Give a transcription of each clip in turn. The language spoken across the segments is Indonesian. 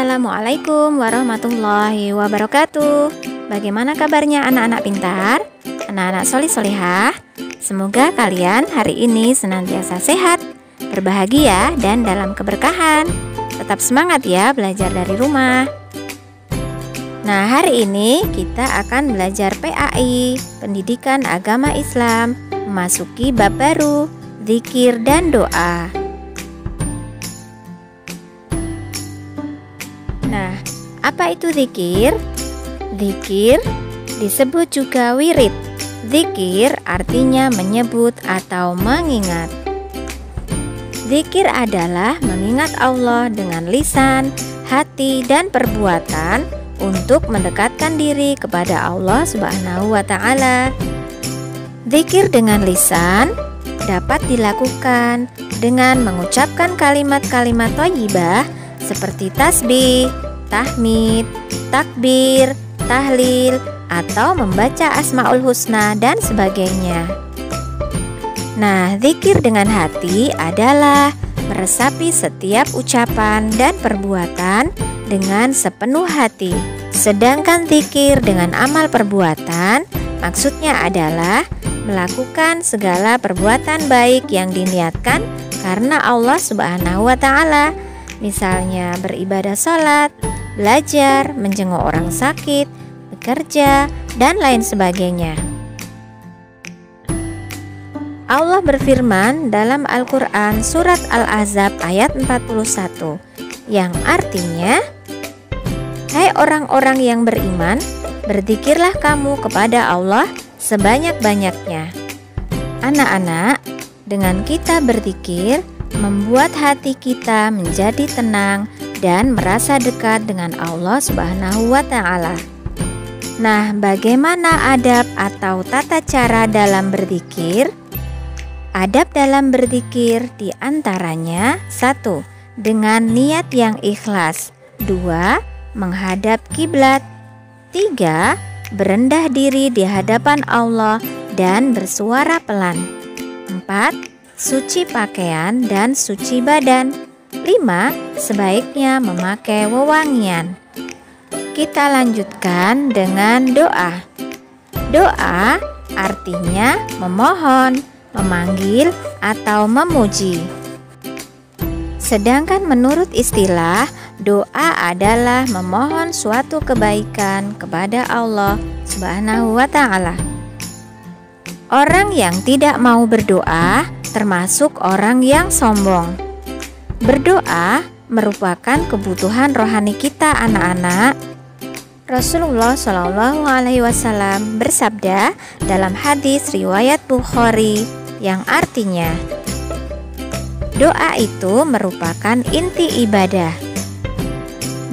Assalamualaikum warahmatullahi wabarakatuh. Bagaimana kabarnya anak-anak pintar? Anak-anak solih-solihah? Semoga kalian hari ini senantiasa sehat, berbahagia, dan dalam keberkahan. Tetap semangat ya belajar dari rumah. Nah, hari ini kita akan belajar PAI, Pendidikan Agama Islam, memasuki bab baru, zikir dan doa. Nah, apa itu zikir? Zikir disebut juga wirid. Zikir artinya menyebut atau mengingat. Zikir adalah mengingat Allah dengan lisan, hati, dan perbuatan untuk mendekatkan diri kepada Allah Subhanahu wa Ta'ala. Zikir dengan lisan dapat dilakukan dengan mengucapkan kalimat-kalimat thayyibah seperti tasbih, tahmid, takbir, tahlil, atau membaca Asmaul Husna dan sebagainya. Nah, zikir dengan hati adalah meresapi setiap ucapan dan perbuatan dengan sepenuh hati. Sedangkan zikir dengan amal perbuatan maksudnya adalah melakukan segala perbuatan baik yang diniatkan karena Allah Subhanahu wa Ta'ala. Misalnya beribadah sholat, belajar, menjenguk orang sakit, bekerja, dan lain sebagainya. Allah berfirman dalam Al-Quran surat Al-Ahzab ayat 41 yang artinya, "Hai orang-orang yang beriman, berzikirlah kamu kepada Allah sebanyak-banyaknya." Anak-anak, dengan kita berzikir membuat hati kita menjadi tenang dan merasa dekat dengan Allah Subhanahu wa Ta'ala. Nah, bagaimana adab atau tata cara dalam berzikir? Adab dalam berzikir diantaranya 1. Dengan niat yang ikhlas. 2. Menghadap kiblat. 3. Berendah diri di hadapan Allah dan bersuara pelan. 4. Suci pakaian dan suci badan. 5. Sebaiknya memakai wewangian. Kita lanjutkan dengan doa. Doa artinya memohon, memanggil, atau memuji. Sedangkan menurut istilah, doa adalah memohon suatu kebaikan kepada Allah Subhanahu wa Ta'ala. Orang yang tidak mau berdoa termasuk orang yang sombong. Berdoa merupakan kebutuhan rohani kita, anak-anak. Rasulullah Shallallahu Alaihi Wasallam bersabda dalam hadis riwayat Bukhari yang artinya, doa itu merupakan inti ibadah.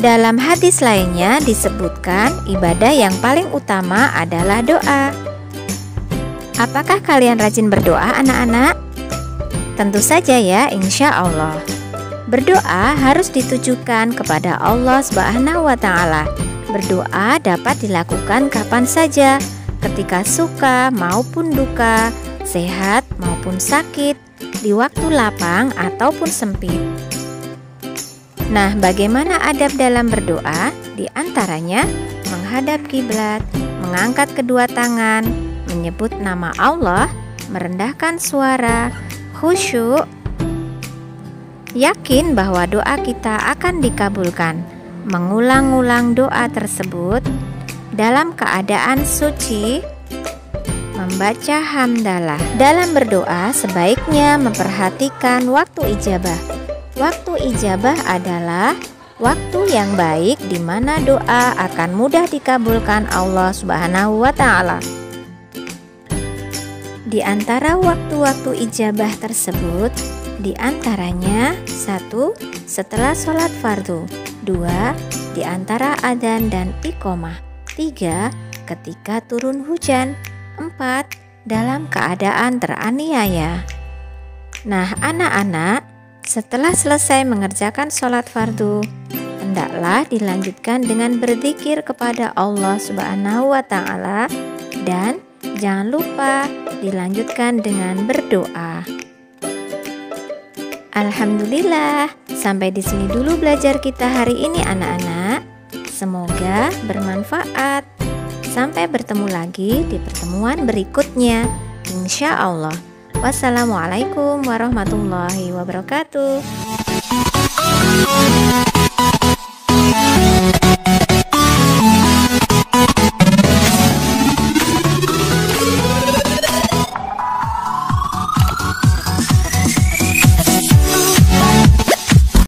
Dalam hadis lainnya disebutkan ibadah yang paling utama adalah doa. Apakah kalian rajin berdoa, anak-anak? Tentu saja ya, insya Allah. Berdoa harus ditujukan kepada Allah Subhanahu wa Ta'ala. Berdoa dapat dilakukan kapan saja, ketika suka maupun duka, sehat maupun sakit, di waktu lapang ataupun sempit. Nah, bagaimana adab dalam berdoa? Di antaranya menghadap kiblat, mengangkat kedua tangan, menyebut nama Allah, merendahkan suara, khusyuk, yakin bahwa doa kita akan dikabulkan, mengulang-ulang doa tersebut dalam keadaan suci, membaca hamdalah. Dalam berdoa sebaiknya memperhatikan waktu ijabah. Waktu ijabah adalah waktu yang baik di mana doa akan mudah dikabulkan Allah Subhanahu wa Ta'ala. Di antara waktu-waktu ijabah tersebut, di antaranya 1. Setelah sholat fardu. 2. Di antara adzan dan iqomah. 3. Ketika turun hujan. 4. Dalam keadaan teraniaya. Nah, anak-anak, setelah selesai mengerjakan sholat fardu, hendaklah dilanjutkan dengan berzikir kepada Allah Subhanahu wa Ta'ala dan jangan lupa dilanjutkan dengan berdoa. Alhamdulillah, sampai di sini dulu belajar kita hari ini anak-anak. Semoga bermanfaat. Sampai bertemu lagi di pertemuan berikutnya, insya Allah. Wassalamualaikum warahmatullahi wabarakatuh.